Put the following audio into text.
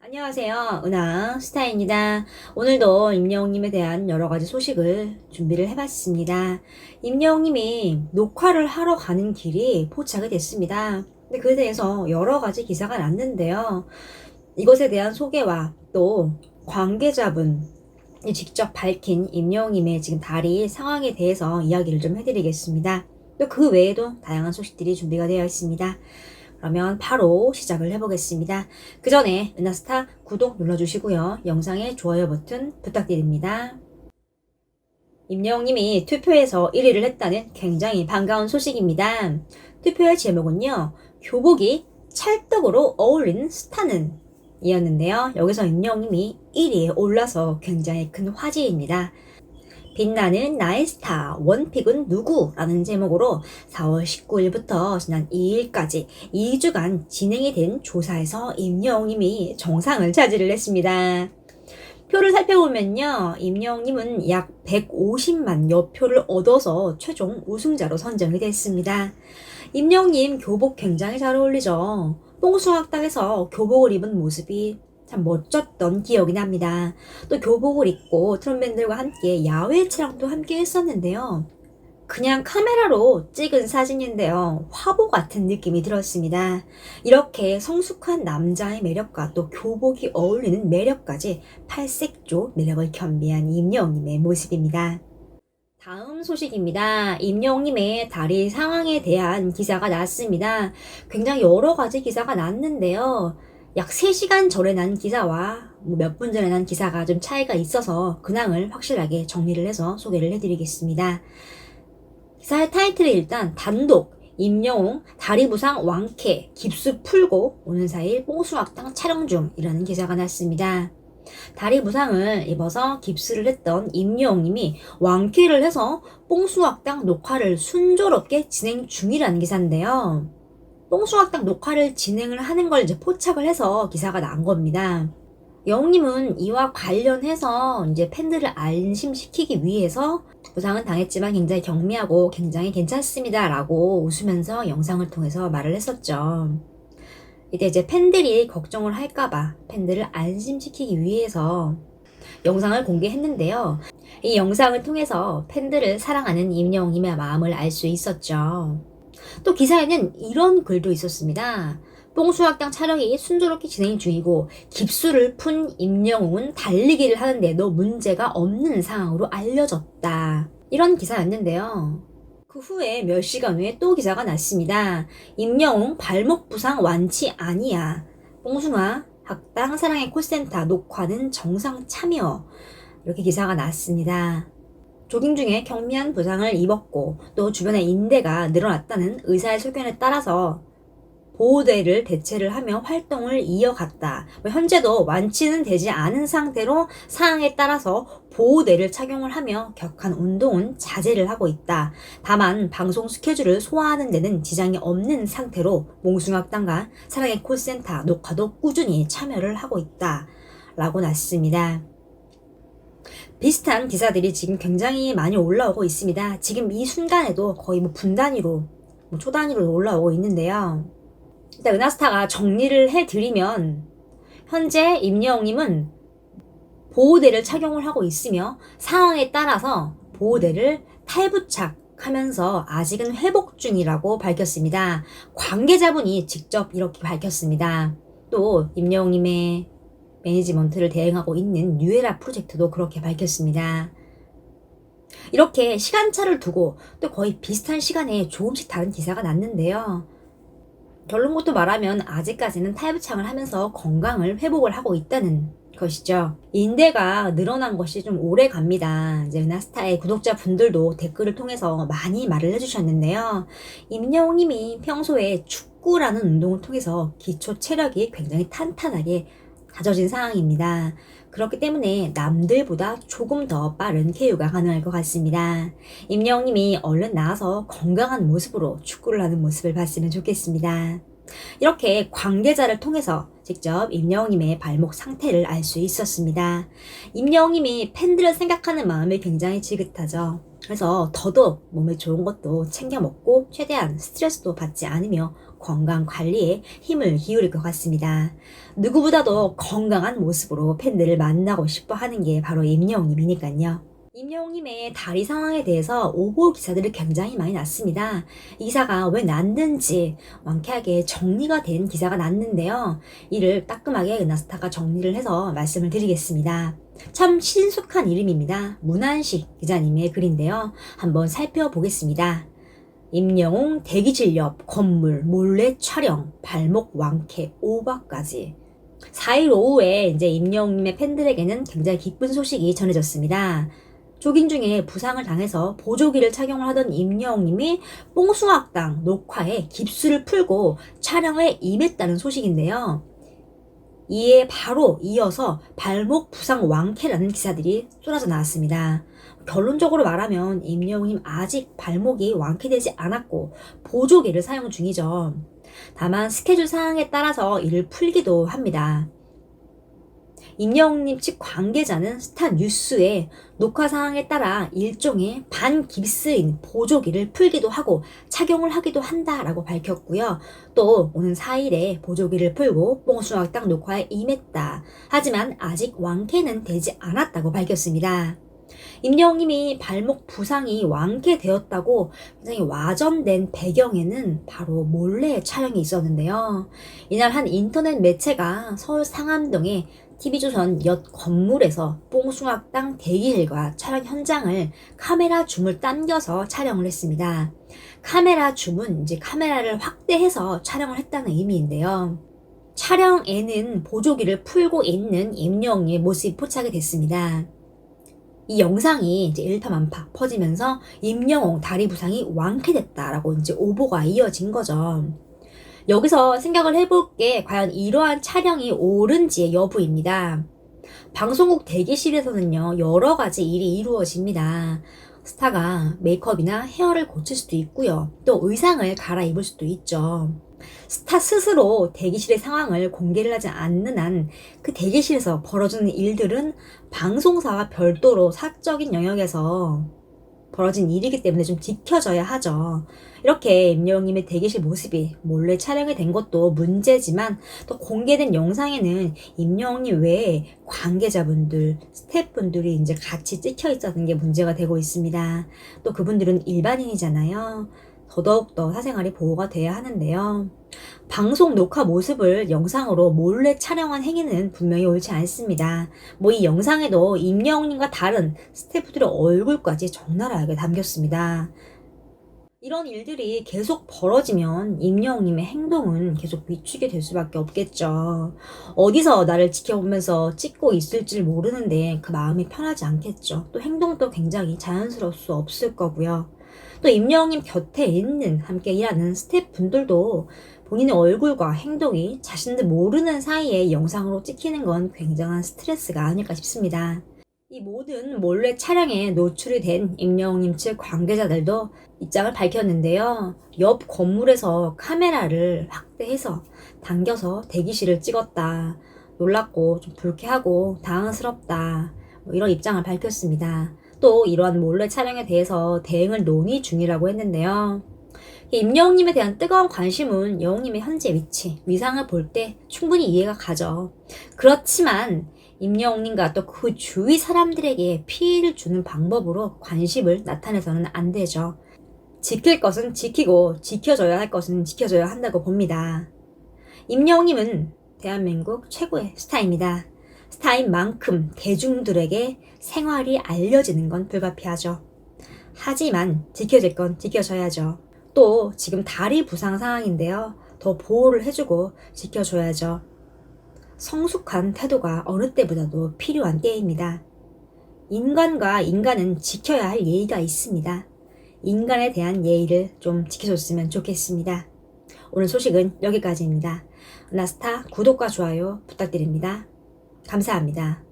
안녕하세요. 은하 스타입니다. 오늘도 임영웅님에 대한 여러 가지 소식을 준비를 해봤습니다. 임영웅님이 녹화를 하러 가는 길이 포착이 됐습니다. 근데 그에 대해서 여러 가지 기사가 났는데요. 이것에 대한 소개와 또 관계자분이 직접 밝힌 임영웅님의 지금 다리 상황에 대해서 이야기를 좀 해드리겠습니다. 또 그 외에도 다양한 소식들이 준비가 되어 있습니다. 그러면 바로 시작을 해보겠습니다. 그 전에 은하스타 구독 눌러주시고요. 영상에 좋아요 버튼 부탁드립니다. 임영웅님이 투표에서 1위를 했다는 굉장히 반가운 소식입니다. 투표의 제목은요. 교복이 찰떡으로 어울리는 스타는 이었는데요. 여기서 임영웅님이 1위에 올라서 굉장히 큰 화제입니다. 빛나는 나의 스타 원픽은 누구? 라는 제목으로 4월 19일부터 지난 2일까지 2주간 진행이 된 조사에서 임영웅님이 정상을 차지를 했습니다. 표를 살펴보면요. 임영웅님은 약 150만여 표를 얻어서 최종 우승자로 선정이 됐습니다. 임영웅님 교복 굉장히 잘 어울리죠. 뽕숭학당에서 교복을 입은 모습이 참 멋졌던 기억이 납니다. 또 교복을 입고 트롯맨들과 함께 야외 촬영도 함께 했었는데요. 그냥 카메라로 찍은 사진인데요. 화보 같은 느낌이 들었습니다. 이렇게 성숙한 남자의 매력과 또 교복이 어울리는 매력까지 팔색조 매력을 겸비한 임영웅님의 모습입니다. 다음 소식입니다. 임영웅님의 다리 상황에 대한 기사가 났습니다. 굉장히 여러 가지 기사가 났는데요. 약 3시간 전에 난 기사와 몇 분 전에 난 기사가 좀 차이가 있어서 근황을 확실하게 정리를 해서 소개를 해드리겠습니다. 기사의 타이틀이 일단 단독 임영웅 다리 부상 완쾌 깁스 풀고 오는 4일 뽕숭악당 촬영 중이라는 기사가 났습니다. 다리 부상을 입어서 깁스를 했던 임영웅님이 완쾌를 해서 뽕숭악당 녹화를 순조롭게 진행 중이라는 기사인데요. 뽕숭악당 녹화를 진행을 하는 걸 이제 포착을 해서 기사가 난 겁니다. 영웅님은 이와 관련해서 이제 팬들을 안심시키기 위해서 부상은 당했지만 굉장히 경미하고 굉장히 괜찮습니다 라고 웃으면서 영상을 통해서 말을 했었죠. 이때 이제 팬들이 걱정을 할까봐 팬들을 안심시키기 위해서 영상을 공개했는데요. 이 영상을 통해서 팬들을 사랑하는 임영웅님의 마음을 알 수 있었죠. 또 기사에는 이런 글도 있었습니다. 뽕숭악당 촬영이 순조롭게 진행 중이고 깁스를 푼 임영웅은 달리기를 하는데도 문제가 없는 상황으로 알려졌다. 이런 기사였는데요. 그 후에 몇 시간 후에 또 기사가 났습니다. 임영웅 발목 부상 완치 아니야. 뽕숭아 학당 사랑의 콜센터 녹화는 정상 참여. 이렇게 기사가 났습니다. 조깅 중에 경미한 부상을 입었고 또 주변에 인대가 늘어났다는 의사의 소견에 따라서 보호대를 대체를 하며 활동을 이어갔다. 현재도 완치는 되지 않은 상태로 상황에 따라서 보호대를 착용을 하며 격한 운동은 자제를 하고 있다. 다만 방송 스케줄을 소화하는 데는 지장이 없는 상태로 몽숭악당과 사랑의 콜센터 녹화도 꾸준히 참여를 하고 있다. 라고 났습니다. 비슷한 기사들이 지금 굉장히 많이 올라오고 있습니다. 지금 이 순간에도 거의 분 단위로, 초 단위로 올라오고 있는데요. 일단 은하스타가 정리를 해드리면 현재 임영웅님은 보호대를 착용을 하고 있으며 상황에 따라서 보호대를 탈부착하면서 아직은 회복 중이라고 밝혔습니다. 관계자분이 직접 이렇게 밝혔습니다. 또 임영웅님의 매니지먼트를 대행하고 있는 뉴에라 프로젝트도 그렇게 밝혔습니다. 이렇게 시간차를 두고 또 거의 비슷한 시간에 조금씩 다른 기사가 났는데요. 결론부터 말하면 아직까지는 탈부착을 하면서 건강을 회복을 하고 있다는 것이죠. 인대가 늘어난 것이 좀 오래 갑니다. 이제 은하스타의 구독자분들도 댓글을 통해서 많이 말을 해주셨는데요. 임영웅님이 평소에 축구라는 운동을 통해서 기초 체력이 굉장히 탄탄하게 다져진 상황입니다. 그렇기 때문에 남들보다 조금 더 빠른 쾌유가 가능할 것 같습니다. 임영웅님이 얼른 나와서 건강한 모습으로 축구를 하는 모습을 봤으면 좋겠습니다. 이렇게 관계자를 통해서 직접 임영웅님의 발목 상태를 알 수 있었습니다. 임영웅님이 팬들을 생각하는 마음이 굉장히 지긋하죠. 그래서 더더욱 몸에 좋은 것도 챙겨 먹고 최대한 스트레스도 받지 않으며 건강 관리에 힘을 기울일 것 같습니다. 누구보다도 건강한 모습으로 팬들을 만나고 싶어 하는 게 바로 임영웅님이니까요. 임영웅님의 다리 상황에 대해서 오보 기사들이 굉장히 많이 났습니다. 이 기사가 왜 났는지 완쾌하게 정리가 된 기사가 났는데요. 이를 따끔하게 은하스타가 정리를 해서 말씀을 드리겠습니다. 참 신속한 이름입니다. 문한식 기자님의 글인데요. 한번 살펴보겠습니다. 임영웅 대기실 옆 건물 몰래 촬영 발목 완쾌 오바까지. 4일 오후에 이제 임영웅님의 팬들에게는 굉장히 기쁜 소식이 전해졌습니다. 조깅 중에 부상을 당해서 보조기를 착용을 하던 임영웅님이 뽕숭악당 녹화에 깁스를 풀고 촬영에 임했다는 소식인데요. 이에 바로 이어서 발목 부상 완쾌라는 기사들이 쏟아져 나왔습니다. 결론적으로 말하면 임영웅님 아직 발목이 완쾌되지 않았고 보조기를 사용 중이죠. 다만 스케줄 상황에 따라서 이를 풀기도 합니다. 임영웅님 측 관계자는 스타뉴스에 녹화 상황에 따라 일종의 반깁스인 보조기를 풀기도 하고 착용을 하기도 한다라고 밝혔고요. 또 오는 4일에 보조기를 풀고 뽕숭악당 녹화에 임했다. 하지만 아직 완쾌는 되지 않았다고 밝혔습니다. 임영웅님이 발목 부상이 완쾌되었다고 굉장히 와전된 배경에는 바로 몰래 촬영이 있었는데요. 이날 한 인터넷 매체가 서울 상암동의 TV조선 옆 건물에서 뽕숭악당 대기실과 촬영 현장을 카메라 줌을 당겨서 촬영을 했습니다. 카메라 줌은 이제 카메라를 확대해서 촬영을 했다는 의미인데요. 촬영에는 보조기를 풀고 있는 임영웅의 모습이 포착이 됐습니다. 이 영상이 이제 일파만파 퍼지면서 임영웅 다리 부상이 완쾌됐다라고 이제 오보가 이어진 거죠. 여기서 생각을 해볼 게 과연 이러한 촬영이 옳은지의 여부입니다. 방송국 대기실에서는요, 여러 가지 일이 이루어집니다. 스타가 메이크업이나 헤어를 고칠 수도 있고요. 또 의상을 갈아입을 수도 있죠. 스타 스스로 대기실의 상황을 공개를 하지 않는 한 그 대기실에서 벌어지는 일들은 방송사와 별도로 사적인 영역에서 벌어진 일이기 때문에 좀 지켜져야 하죠. 이렇게 임영웅님의 대기실 모습이 몰래 촬영이 된 것도 문제지만 또 공개된 영상에는 임영웅님 외에 관계자분들, 스태프분들이 이제 같이 찍혀 있었던 게 문제가 되고 있습니다. 또 그분들은 일반인이잖아요. 더더욱더 사생활이 보호가 돼야 하는데요. 방송 녹화 모습을 영상으로 몰래 촬영한 행위는 분명히 옳지 않습니다. 이 영상에도 임영웅님과 다른 스태프들의 얼굴까지 적나라하게 담겼습니다. 이런 일들이 계속 벌어지면 임영웅님의 행동은 계속 위축이 될 수밖에 없겠죠. 어디서 나를 지켜보면서 찍고 있을지 모르는데 그 마음이 편하지 않겠죠. 또 행동도 굉장히 자연스러울 수 없을 거고요. 또 임영웅님 곁에 있는 함께 일하는 스태프분들도 본인의 얼굴과 행동이 자신들 모르는 사이에 영상으로 찍히는 건 굉장한 스트레스가 아닐까 싶습니다. 이 모든 몰래 촬영에 노출이 된 임영웅님 측 관계자들도 입장을 밝혔는데요. 옆 건물에서 카메라를 확대해서 당겨서 대기실을 찍었다. 놀랍고 좀 불쾌하고 당황스럽다. 이런 입장을 밝혔습니다. 또 이러한 몰래 촬영에 대해서 대응을 논의 중이라고 했는데요. 임영웅님에 대한 뜨거운 관심은 영웅님의 현재 위치, 위상을 볼 때 충분히 이해가 가죠. 그렇지만 임영웅님과 또 그 주위 사람들에게 피해를 주는 방법으로 관심을 나타내서는 안 되죠. 지킬 것은 지키고 지켜줘야 할 것은 지켜줘야 한다고 봅니다. 임영웅님은 대한민국 최고의 스타입니다. 스타인 만큼 대중들에게 생활이 알려지는 건 불가피하죠. 하지만 지켜질 건 지켜줘야죠. 또 지금 다리 부상 상황인데요. 더 보호를 해주고 지켜줘야죠. 성숙한 태도가 어느 때보다도 필요한 때입니다. 인간과 인간은 지켜야 할 예의가 있습니다. 인간에 대한 예의를 좀 지켜줬으면 좋겠습니다. 오늘 소식은 여기까지입니다. 은하스타 구독과 좋아요 부탁드립니다. 감사합니다.